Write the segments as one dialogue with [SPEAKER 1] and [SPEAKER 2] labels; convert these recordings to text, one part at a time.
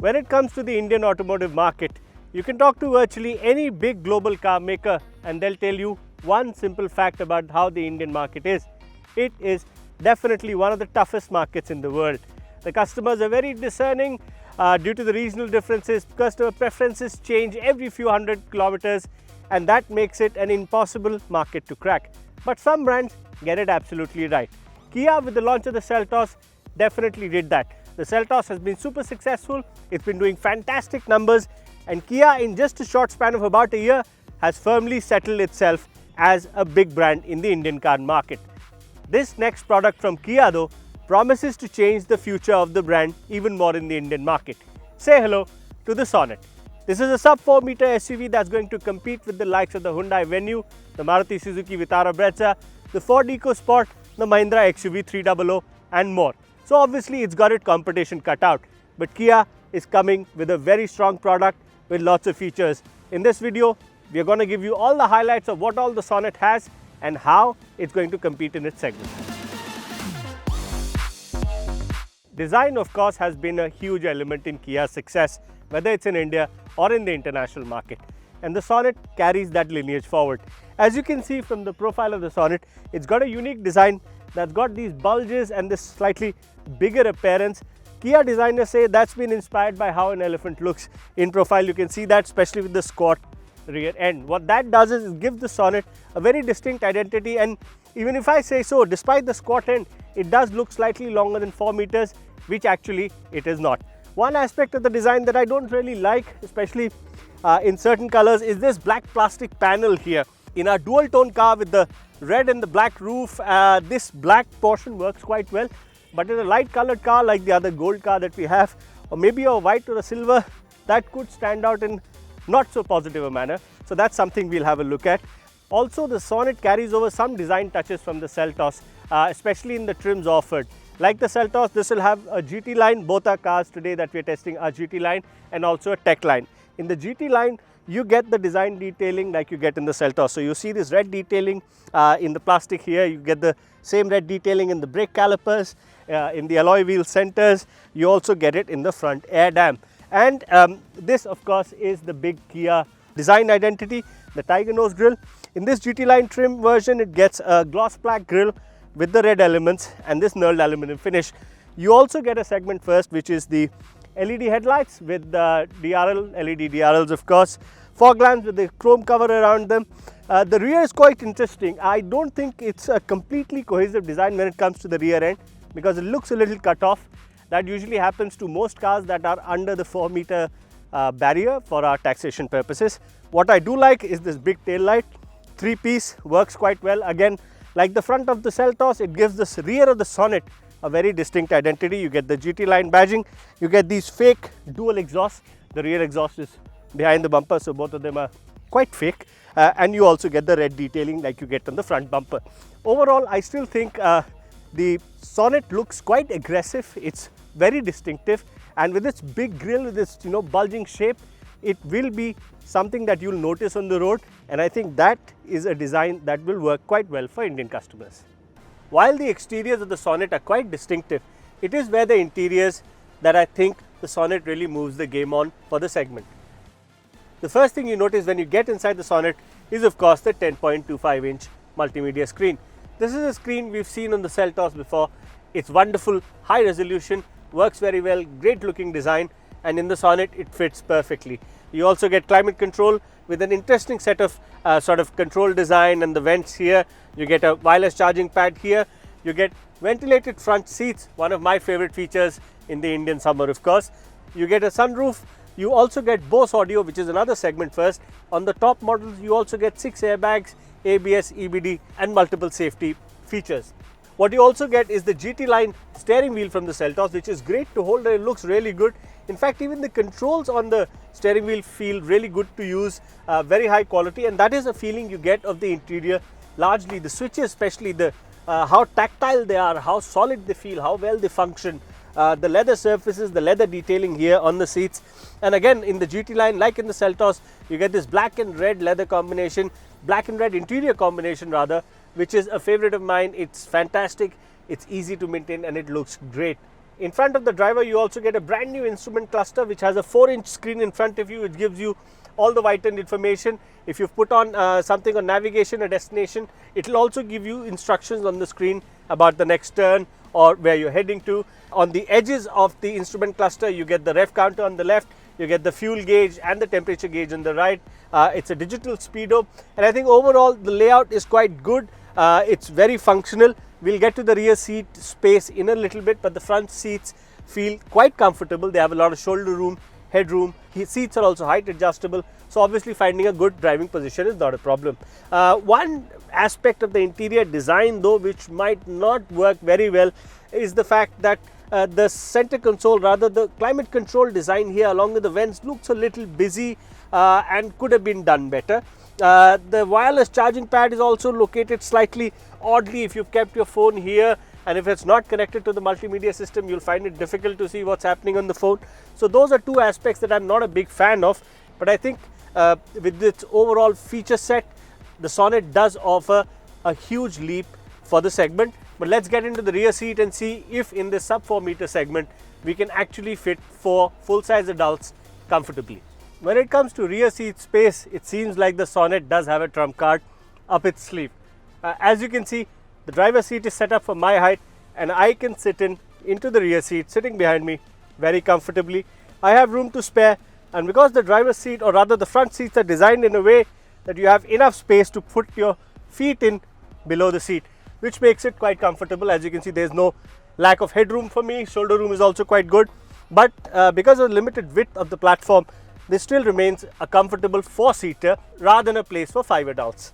[SPEAKER 1] When it comes to the Indian automotive market, you can talk to virtually any big global car maker and they'll tell you one simple fact about how the Indian market is. It is definitely one of the toughest markets in the world. The customers are very discerning due to the regional differences. Customer preferences change every few hundred kilometers, and that makes it an impossible market to crack. But some brands get it absolutely right. Kia, with the launch of the Seltos, definitely did that. The Seltos has been super successful, it's been doing fantastic numbers, and Kia, in just a short span of about a year, has firmly settled itself as a big brand in the Indian car market. This next product from Kia, though, promises to change the future of the brand even more in the Indian market. Say hello to the Sonet. This is a sub 4 meter SUV that's going to compete with the likes of the Hyundai Venue, the Maruti Suzuki Vitara Brezza, the Ford EcoSport, the Mahindra XUV 300 and more. So obviously it's got its competition cut out, but Kia is coming with a very strong product with lots of features. In this video, we are going to give you all the highlights of what all the Sonet has and how it's going to compete in its segment. Design, of course, has been a huge element in Kia's success, whether it's in India or in the international market. And the Sonet carries that lineage forward. As you can see from the profile of the Sonet, it's got a unique design that's got these bulges and this slightly bigger appearance. Kia designers say that's been inspired by how an elephant looks. In profile, you can see that, especially with the squat rear end. What that does is give the Sonet a very distinct identity, and even if I say so, despite the squat end, it does look slightly longer than 4 meters, which actually it is not. One aspect of the design that I don't really like, especially in certain colors, is this black plastic panel here. In our dual tone car with the red and the black roof, this black portion works quite well, but in a light colored car like the other gold car that we have, or maybe a white or a silver, that could stand out in not so positive a manner. So that's something we'll have a look at. Also, the Sonet carries over some design touches from the Seltos, especially in the trims offered. Like the Seltos, this will have a GT line. Both our cars today that we're testing are GT line, and also a Tech line. In the GT line, you get the design detailing like you get in the Seltos. So you see this red detailing in the plastic here. You get the same red detailing in the brake calipers, in the alloy wheel centers. You also get it in the front air dam. And this, of course, is the big Kia design identity, the Tiger Nose grille. In this GT line trim version, it gets a gloss black grille with the red elements and this knurled aluminum finish. You also get a segment first, which is the LED headlights with the DRL, LED DRLs, of course, fog lamps with the chrome cover around them. The rear is quite interesting. I don't think it's a completely cohesive design when it comes to the rear end, because it looks a little cut off. That usually happens to most cars that are under the 4 meter barrier for our taxation purposes. What I do like is this big tail light, 3-piece, works quite well. Again, like the front of the Seltos, it gives the rear of the Sonet a very distinct identity. You get the GT line badging, you get these fake dual exhausts. The rear exhaust is behind the bumper, so both of them are quite fake, and you also get the red detailing like you get on the front bumper. Overall, I still think the Sonet looks quite aggressive. It's very distinctive, and with its big grille, with its bulging shape, it will be something that you'll notice on the road, and I think that is a design that will work quite well for Indian customers. While the exteriors of the Sonet are quite distinctive, it is where the interiors that I think the Sonet really moves the game on for the segment. The first thing you notice when you get inside the Sonet is, of course, the 10.25 inch multimedia screen. This is a screen we've seen on the Seltos before. It's wonderful, high resolution, works very well, great looking design, and in the Sonet it fits perfectly. You also get climate control with an interesting set of sort of control design and the vents here. You get a wireless charging pad here. You get ventilated front seats, one of my favorite features in the Indian summer, of course. You get a sunroof. You also get Bose audio, which is another segment first. On the top models, you also get 6 airbags, ABS, EBD, and multiple safety features. What you also get is the GT line steering wheel from the Seltos, which is great to hold and it looks really good. In fact, even the controls on the steering wheel feel really good to use, very high quality, and that is a feeling you get of the interior. Largely the switches, especially the how tactile they are, how solid they feel, how well they function. The leather surfaces, the leather detailing here on the seats, and again in the GT line, like in the Seltos, you get this black and red leather combination, black and red interior combination rather, which is a favorite of mine. It's fantastic, it's easy to maintain, and it looks great In front of the driver, you also get a brand new instrument cluster which has a 4-inch screen in front of you, which gives you all the vital information. If you've put on something on navigation or destination, it will also give you instructions on the screen about the next turn or where you're heading to. On the edges of the instrument cluster, you get the rev counter on the left, you get the fuel gauge and the temperature gauge on the right. It's a digital speedo, and I think overall the layout is quite good. It's very functional. We'll get to the rear seat space in a little bit, but the front seats feel quite comfortable. They have a lot of shoulder room, headroom. Seats are also height adjustable, so obviously finding a good driving position is not a problem. One aspect of the interior design though which might not work very well is the fact that the center console, rather the climate control design here along with the vents, looks a little busy and could have been done better. The wireless charging pad is also located slightly oddly. If you've kept your phone here and if it's not connected to the multimedia system, you'll find it difficult to see what's happening on the phone. So those are two aspects that I'm not a big fan of, but I think with its overall feature set, the Sonet does offer a huge leap for the segment. But let's get into the rear seat and see if in this sub 4 meter segment we can actually fit 4 full-size adults comfortably. When it comes to rear seat space, it seems like the Sonet does have a trump card up its sleeve. As you can see, the driver's seat is set up for my height and I can sit into the rear seat sitting behind me very comfortably. I have room to spare, and because the driver's seat, or rather the front seats, are designed in a way that you have enough space to put your feet in below the seat, which makes it quite comfortable. As you can see, there's no lack of headroom for me. Shoulder room is also quite good, but because of the limited width of the platform, this still remains a comfortable 4-seater rather than a place for 5 adults.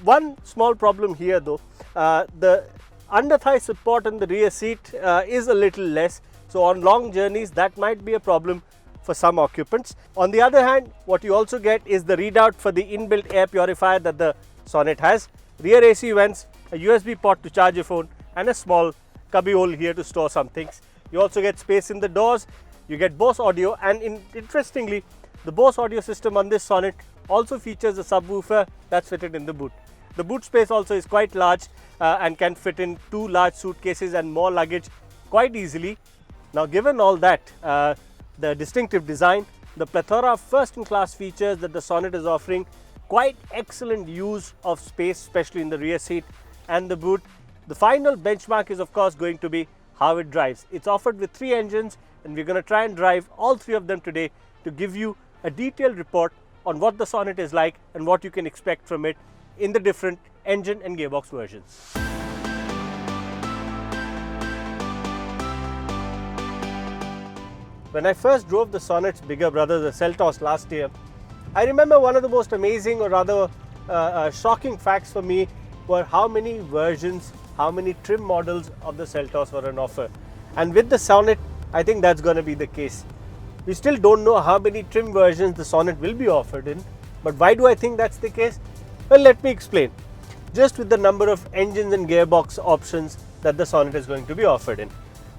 [SPEAKER 1] One small problem here though, the under thigh support on the rear seat is a little less, so on long journeys that might be a problem for some occupants. On the other hand, what you also get is the readout for the inbuilt air purifier that the Sonet has, rear AC vents, a USB port to charge your phone, and a small cubby hole here to store some things. You also get space in the doors. You get Bose audio, and interestingly, the Bose audio system on this Sonet also features a subwoofer that's fitted in the boot. The boot space also is quite large and can fit in 2 large suitcases and more luggage quite easily. Now, given all that, the distinctive design, the plethora of first-in-class features that the Sonet is offering, quite excellent use of space, especially in the rear seat and the boot. The final benchmark is of course going to be how it drives. It's offered with 3 engines, and we're going to try and drive all 3 of them today to give you a detailed report on what the Sonet is like and what you can expect from it in the different engine and gearbox versions. When I first drove the Sonet's bigger brother, the Seltos, last year, I remember one of the most amazing, or rather shocking facts for me were how many versions, how many trim models of the Seltos were on offer. And with the Sonet, I think that's going to be the case. We still don't know how many trim versions the Sonet will be offered in, but why do I think that's the case? Well, let me explain. Just with the number of engines and gearbox options that the Sonet is going to be offered in.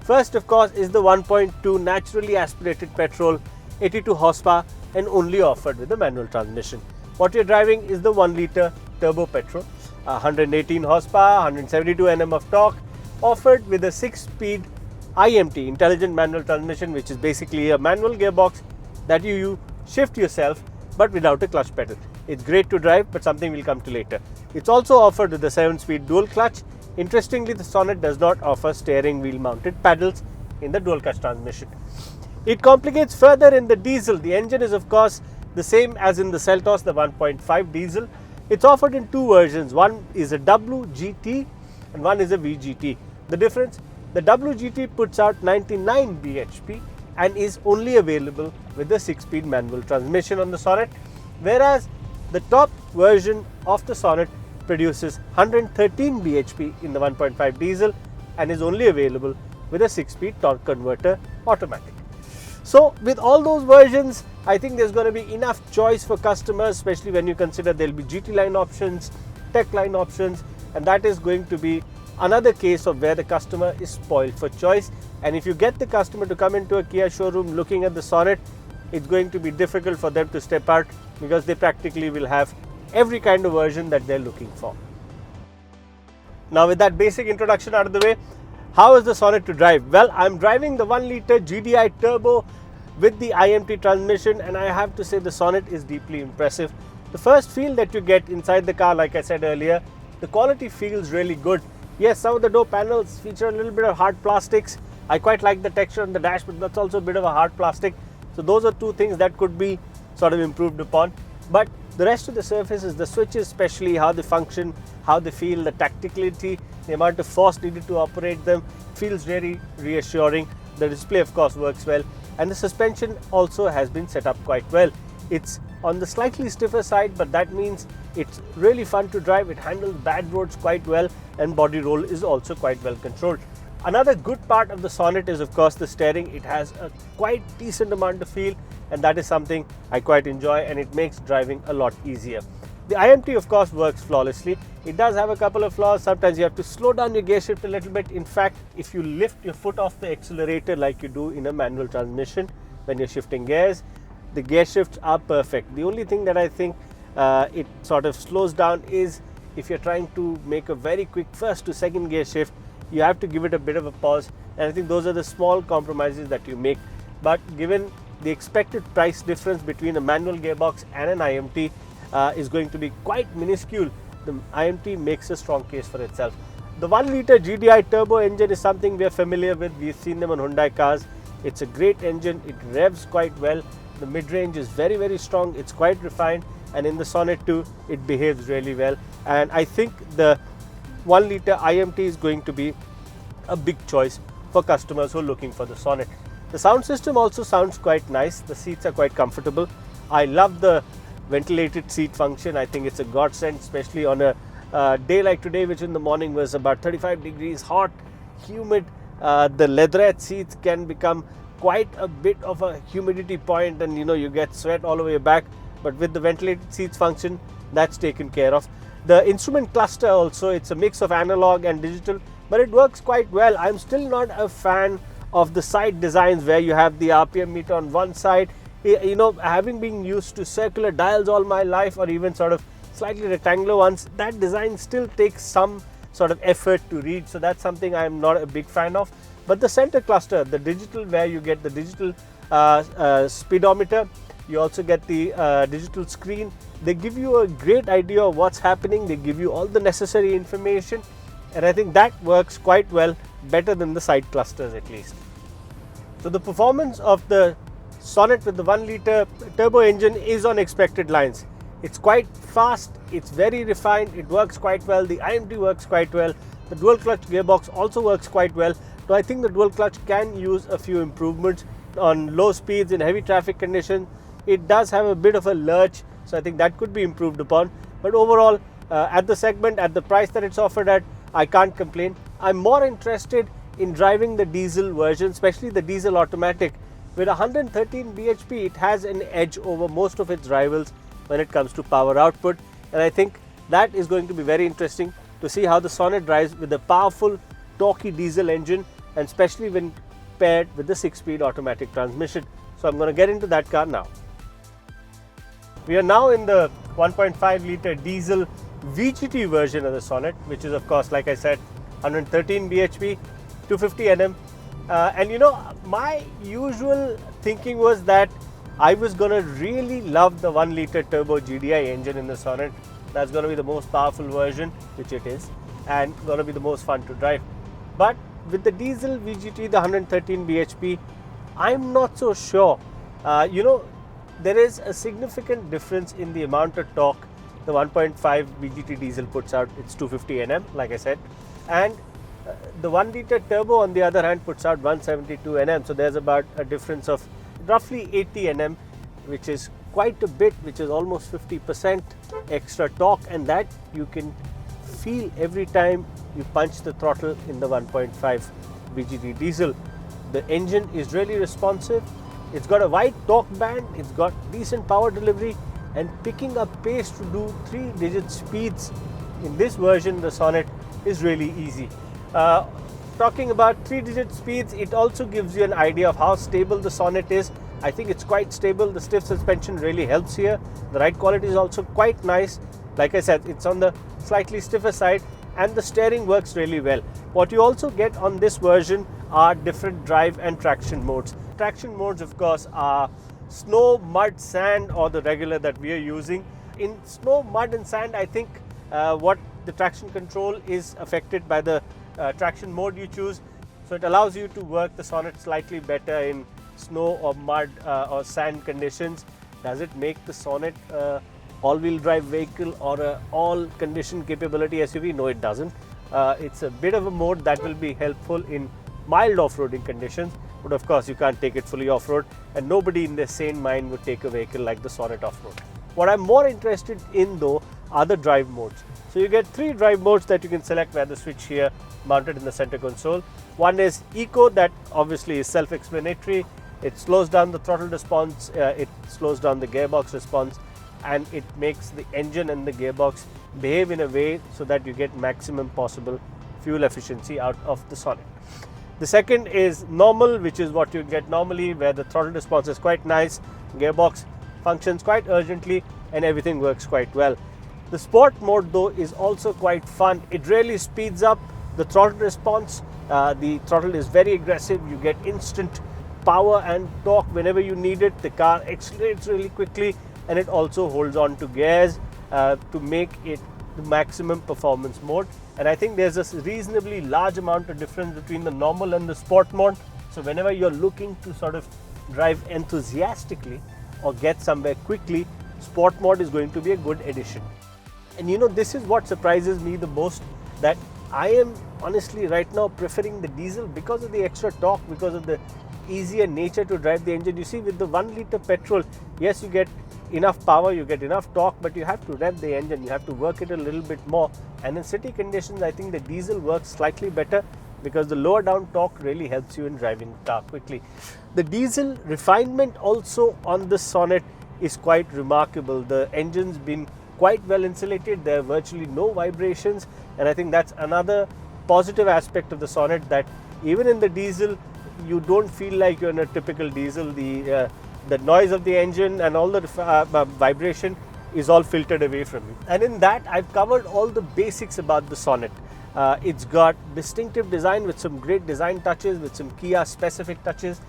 [SPEAKER 1] First, of course, is the 1.2 naturally aspirated petrol, 82 horsepower, and only offered with a manual transmission. What you're driving is the 1 litre turbo petrol, 118 horsepower, 172 Nm of torque, offered with a 6-speed IMT, intelligent manual transmission, which is basically a manual gearbox that you shift yourself but without a clutch pedal. It's great to drive, but something we'll come to later. It's also offered with a 7-speed dual clutch. Interestingly, the Sonet does not offer steering wheel mounted paddles in the dual clutch transmission. It complicates further in the diesel. The engine is of course the same as in the Seltos, the 1.5 diesel. It's offered in 2 versions. One is a WGT and one is a VGT. The difference? The WGT puts out 99 bhp and is only available with the 6-speed manual transmission on the Sonet, whereas the top version of the Sonet produces 113 bhp in the 1.5 diesel and is only available with a 6-speed torque converter automatic. So with all those versions, I think there's going to be enough choice for customers, especially when you consider there will be GT line options, tech line options, and that is going to be another case of where the customer is spoiled for choice. And if you get the customer to come into a Kia showroom looking at the Sonet, it's going to be difficult for them to step out because they practically will have every kind of version that they're looking for. Now, with that basic introduction out of the way, How is the Sonet to drive? Well, I'm driving the 1 litre GDI turbo with the IMT transmission, and I have to say the Sonet is deeply impressive. The first feel that you get inside the car, like I said earlier, the quality feels really good. Yes, some of the door panels feature a little bit of hard plastics. I quite like the texture on the dash, but that's also a bit of a hard plastic. So those are two things that could be sort of improved upon. But the rest of the surfaces, the switches especially, how they function, how they feel, the tacticality, the amount of force needed to operate them feels very reassuring. The display of course works well, and the suspension also has been set up quite well. It's on the slightly stiffer side, but that means it's really fun to drive. It handles bad roads quite well, and body roll is also quite well controlled. Another good part of the Sonet is of course the steering. It has a quite decent amount of feel, and that is something I quite enjoy, and it makes driving a lot easier. The IMT of course works flawlessly. It does have a couple of flaws. Sometimes you have to slow down your gear shift a little bit. In fact, if you lift your foot off the accelerator like you do in a manual transmission when you're shifting gears, the gear shifts are perfect. The only thing that I think it sort of slows down is if you're trying to make a very quick first to second gear shift, you have to give it a bit of a pause, and I think those are the small compromises that you make. But given the expected price difference between a manual gearbox and an IMT is going to be quite minuscule, the IMT makes a strong case for itself. The 1 litre GDI turbo engine is something we are familiar with. We've seen them on Hyundai cars. It's a great engine. It revs quite well. The mid-range is very, very strong. It's quite refined, and in the Sonet 2 it behaves really well, and I think the 1 litre IMT is going to be a big choice for customers who are looking for the Sonet. The sound system also sounds quite nice. The seats are quite comfortable. I love the ventilated seat function. I think it's a godsend, especially on a day like today, which in the morning was about 35 degrees, hot, humid. The leatherette seats can become quite a bit of a humidity point, and you get sweat all over your back, but with the ventilated seats function, that's taken care of. The instrument cluster also, it's a mix of analog and digital, but it works quite well. I'm still not a fan of the side designs where you have the RPM meter on one side. Having been used to circular dials all my life, or even sort of slightly rectangular ones, that design still takes some sort of effort to read, so that's something I'm not a big fan of. But the center cluster, the digital, where you get the digital speedometer, you also get the digital screen. They give you a great idea of what's happening. They give you all the necessary information, and I think that works quite well, better than the side clusters at least. So the performance of the Sonet with the 1 litre turbo engine is on expected lines. It's quite fast, it's very refined, it works quite well. The IMT works quite well. The dual clutch gearbox also works quite well. So I think the dual clutch can use a few improvements on low speeds in heavy traffic conditions. It does have a bit of a lurch, so I think that could be improved upon. But overall, at the segment, at the price that it's offered at, I can't complain. I'm more interested in driving the diesel version, especially the diesel automatic. With 113 bhp, it has an edge over most of its rivals when it comes to power output, and I think that is going to be very interesting to see how the Sonet drives with a powerful, torquey diesel engine, and especially when paired with the 6-speed automatic transmission. So I'm going to get into that car now. We are now in the 1.5 litre diesel VGT version of the Sonet, which is of course, like I said, 113 bhp, 250 Nm. And my usual thinking was that I was going to really love the 1 litre turbo GDI engine in the Sonet. That's going to be the most powerful version, which it is, and going to be the most fun to drive. But with the diesel VGT, the 113 bhp, I'm not so sure. There is a significant difference in the amount of torque the 1.5 VGT diesel puts out. It's 250 Nm, like I said, and the 1 litre turbo on the other hand puts out 172 Nm. So there's about a difference of roughly 80 Nm, which is quite a bit, which is almost 50% extra torque, and that you can feel every time you punch the throttle in the 1.5 VGT diesel. The engine is really responsive. It's got a wide torque band, it's got decent power delivery, and picking up pace to do 3-digit speeds in this version, the Sonet, is really easy. Talking about 3-digit speeds, it also gives you an idea of how stable the Sonet is. I think it's quite stable. The stiff suspension really helps here. The ride quality is also quite nice. Like I said, it's on the slightly stiffer side, and the steering works really well. What you also get on this version are different drive and traction modes. Traction modes, of course, are snow, mud, sand, or the regular that we are using. In snow, mud and sand, I think what the traction control is affected by the traction mode you choose. So it allows you to work the Sonet slightly better in snow or mud or sand conditions. Does it make the Sonet all-wheel drive vehicle or a all-condition capability SUV? No, it doesn't. It's a bit of a mode that will be helpful in mild off-roading conditions, but of course you can't take it fully off-road, and nobody in their sane mind would take a vehicle like the Sonet off-road. What I'm more interested in though are the drive modes. So you get 3 drive modes that you can select via the switch here mounted in the center console. One is Eco, that obviously is self-explanatory. It slows down the throttle response, it slows down the gearbox response, and it makes the engine and the gearbox behave in a way so that you get maximum possible fuel efficiency out of the Sonet. The second is Normal, which is what you get normally, where the throttle response is quite nice, gearbox functions quite urgently, and everything works quite well. The Sport mode though is also quite fun. It really speeds up the throttle response. The throttle is very aggressive. You get instant power and torque whenever you need it. The car accelerates really quickly, and it also holds on to gears to make it the maximum performance mode. And I think there's a reasonably large amount of difference between the normal and the Sport mode. So whenever you're looking to sort of drive enthusiastically or get somewhere quickly, Sport mode is going to be a good addition. And you know, this is what surprises me the most, that I am honestly right now preferring the diesel because of the extra torque, because of the easier nature to drive the engine. You see, with the 1 litre petrol, yes, you get enough power, you get enough torque, but you have to rev the engine, you have to work it a little bit more. And in city conditions, I think the diesel works slightly better because the lower down torque really helps you in driving the car quickly. The diesel refinement also on the Sonet is quite remarkable. The engine's been quite well insulated, there are virtually no vibrations, and I think that's another positive aspect of the Sonet, that even in the diesel you don't feel like you're in a typical diesel. The noise of the engine and all the vibration is all filtered away from you. And in that, I've covered all the basics about the Sonet. It's got distinctive design with some great design touches, with some Kia specific touches.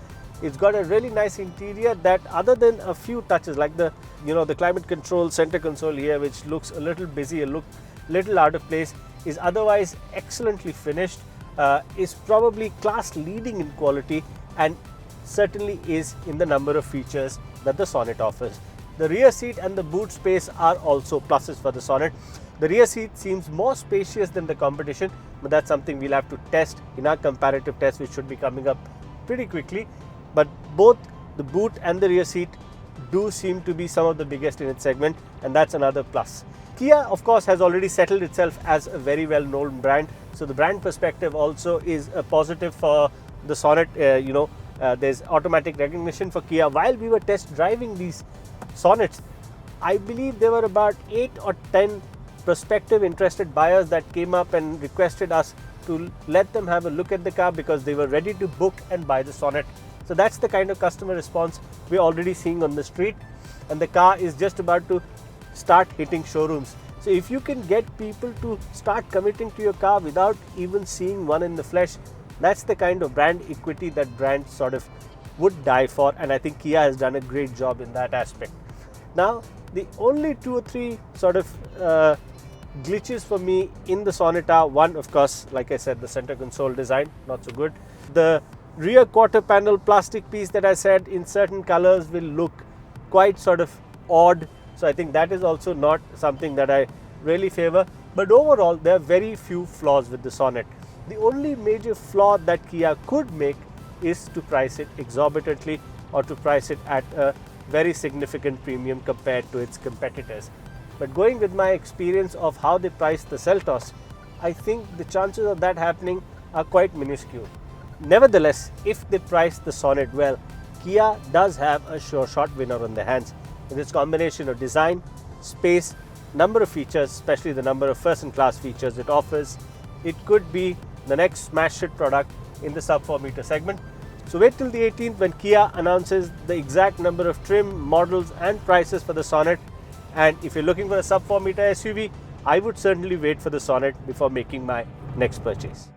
[SPEAKER 1] It's got a really nice interior that, other than a few touches like the climate control center console here, which looks a little busy, a little out of place, is otherwise excellently finished, is probably class leading in quality, and certainly is in the number of features that the Sonet offers. The rear seat and the boot space are also pluses for the Sonet. The rear seat seems more spacious than the competition, but that's something we'll have to test in our comparative test, which should be coming up pretty quickly. But both the boot and the rear seat do seem to be some of the biggest in its segment, and that's another plus. Kia, of course, has already settled itself as a very well-known brand, so the brand perspective also is a positive for the Sonet. There's automatic recognition for Kia. While we were test driving these Sonets, I believe there were about 8 or 10 prospective interested buyers that came up and requested us to let them have a look at the car because they were ready to book and buy the Sonet. So that's the kind of customer response we're already seeing on the street, and the car is just about to start hitting showrooms. So if you can get people to start committing to your car without even seeing one in the flesh, that's the kind of brand equity that brands sort of would die for, and I think Kia has done a great job in that aspect. Now, the only 2 or 3 sort of glitches for me in the Sonet are, one, of course, like I said, the center console design, not so good. The rear quarter panel plastic piece that I said in certain colors will look quite sort of odd, so I think that is also not something that I really favor. But overall, there are very few flaws with the Sonet. The only major flaw that Kia could make is to price it exorbitantly, or to price it at a very significant premium compared to its competitors. But going with my experience of how they priced the Seltos, I think the chances of that happening are quite minuscule. Nevertheless, if they price the Sonet well, Kia does have a sure shot winner on their hands. With its combination of design, space, number of features, especially the number of first-in-class features it offers, it could be the next smash hit product in the sub 4 meter segment. So wait till the 18th when Kia announces the exact number of trim, models and prices for the Sonet. And if you're looking for a sub 4 meter SUV, I would certainly wait for the Sonet before making my next purchase.